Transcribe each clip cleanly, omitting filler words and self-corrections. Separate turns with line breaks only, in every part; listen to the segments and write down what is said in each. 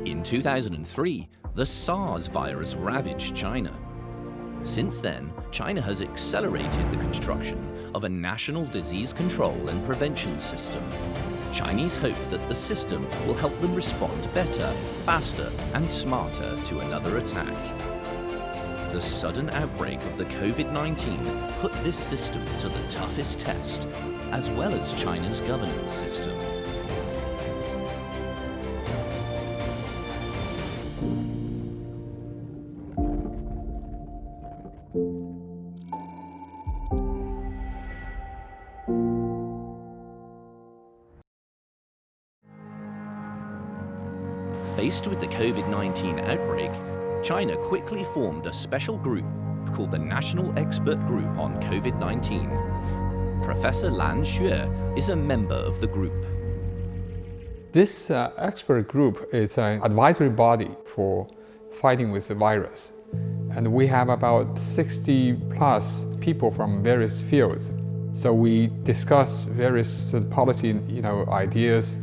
In 2003, the SARS virus ravaged China. Since then, China has accelerated the construction of a national disease control and prevention system. Chinese hope that the system will help them respond better, faster, and smarter to another attack. The sudden outbreak of the COVID-19 put this system to the toughest test, as well as China's governance system. Faced with the COVID-19 outbreak, China quickly formed a special group called the National Expert Group on COVID-19. Professor Lan Xue is a member of the group.
This expert group is an advisory body for fighting with the virus. And we have about 60 plus people from various fields. So we discuss various policy ideas,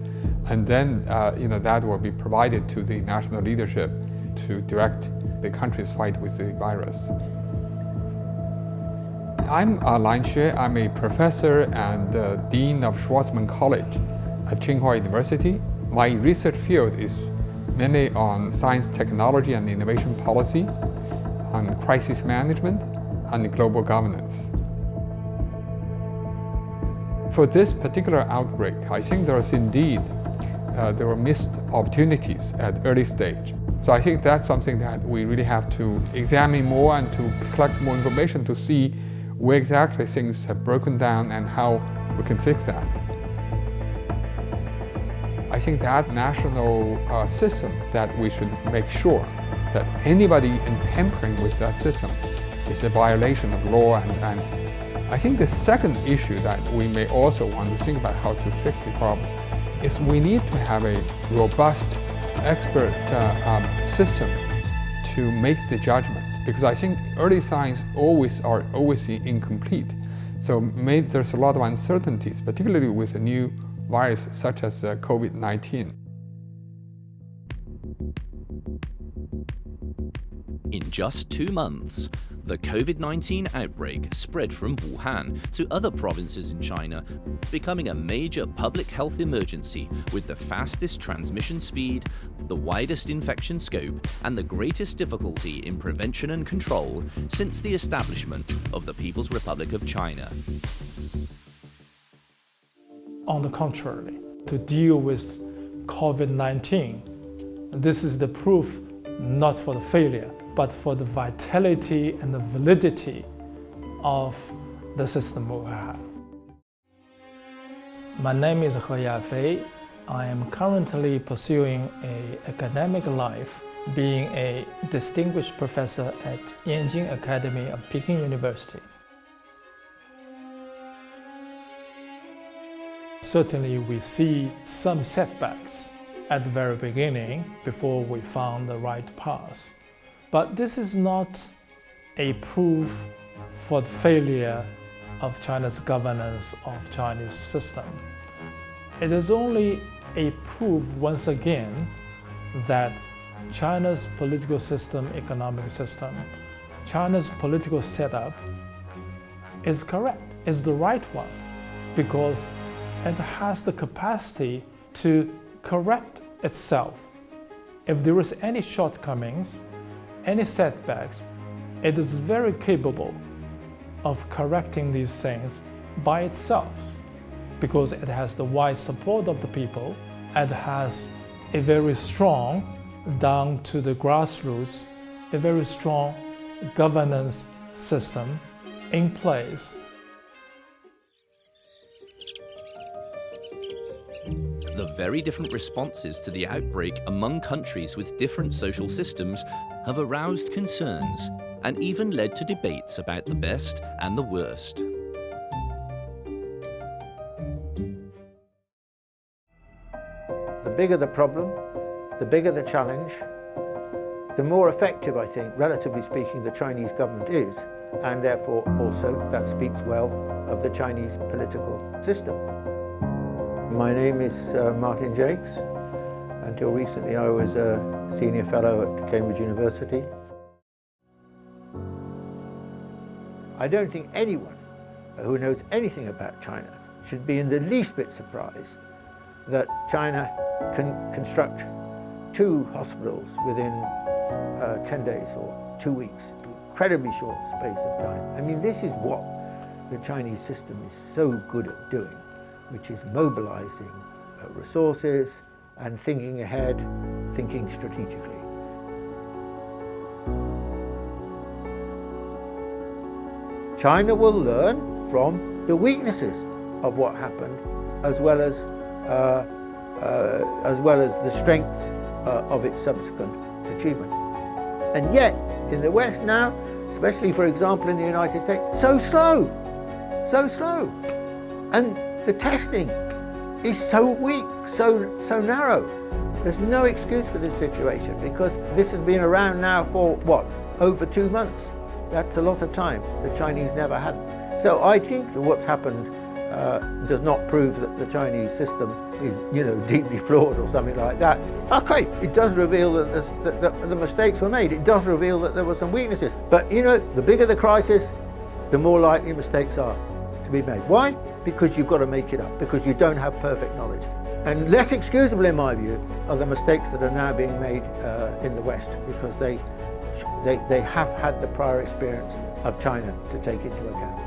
and then that will be provided to the national leadership to direct the country's fight with the virus. I'm Lan Xue. I'm a professor and dean of Schwarzman College at Tsinghua University. My research field is mainly on science, technology, and innovation policy, on crisis management, and global governance. For this particular outbreak, I think there were missed opportunities at early stage. So I think that's something that we really have to examine more and to collect more information to see where exactly things have broken down and how we can fix that. I think that national system that we should make sure that anybody in tampering with that system is a violation of law. And I think the second issue that we may also want to think about how to fix the problem is we need to have a robust expert system to make the judgment, because I think early signs are always incomplete. So there's a lot of uncertainties, particularly with a new virus such as COVID-19.
In just 2 months, the COVID-19 outbreak spread from Wuhan to other provinces in China, becoming a major public health emergency with the fastest transmission speed, the widest infection scope, and the greatest difficulty in prevention and control since the establishment of the People's Republic of China.
On the contrary, to deal with COVID-19, this is the proof not for the failure, but for the vitality and the validity of the system we have. My name is He Yafei. I am currently pursuing an academic life, being a distinguished professor at Yanjing Academy of Peking University. Certainly we see some setbacks at the very beginning before we found the right path. But this is not a proof for the failure of China's governance of Chinese system. It is only a proof, once again, that China's political system, economic system, China's political setup is correct, is the right one, because it has the capacity to correct itself. If there is any shortcomings, any setbacks, it is very capable of correcting these things by itself, because it has the wide support of the people, and has a very strong, down to the grassroots, a very strong governance system in place.
The very different responses to the outbreak among countries with different social systems have aroused concerns and even led to debates about the best and the worst.
The bigger the problem, the bigger the challenge, the more effective, I think, relatively speaking, the Chinese government is, and therefore also that speaks well of the Chinese political system. My name is Martin Jakes. Until recently, I was a senior fellow at Cambridge University. I don't think anyone who knows anything about China should be in the least bit surprised that China can construct 2 hospitals within 10 days or 2 weeks, incredibly short space of time. I mean, this is what the Chinese system is so good at doing, which is mobilizing resources and thinking ahead, thinking strategically. China will learn from the weaknesses of what happened, as well as the strengths of its subsequent achievement. And yet, in the West now, especially for example in the United States, so slow. And the testing is so weak, so narrow. There's no excuse for this situation, because this has been around now for, what, over 2 months? That's a lot of time the Chinese never had. So I think that what's happened does not prove that the Chinese system is, deeply flawed or something like that. Okay, it does reveal that the mistakes were made. It does reveal that there were some weaknesses. But, the bigger the crisis, the more likely mistakes are to be made. Why? Because you've got to make it up, because you don't have perfect knowledge. And less excusable, in my view, are the mistakes that are now being made in the West, because they have had the prior experience of China to take into account.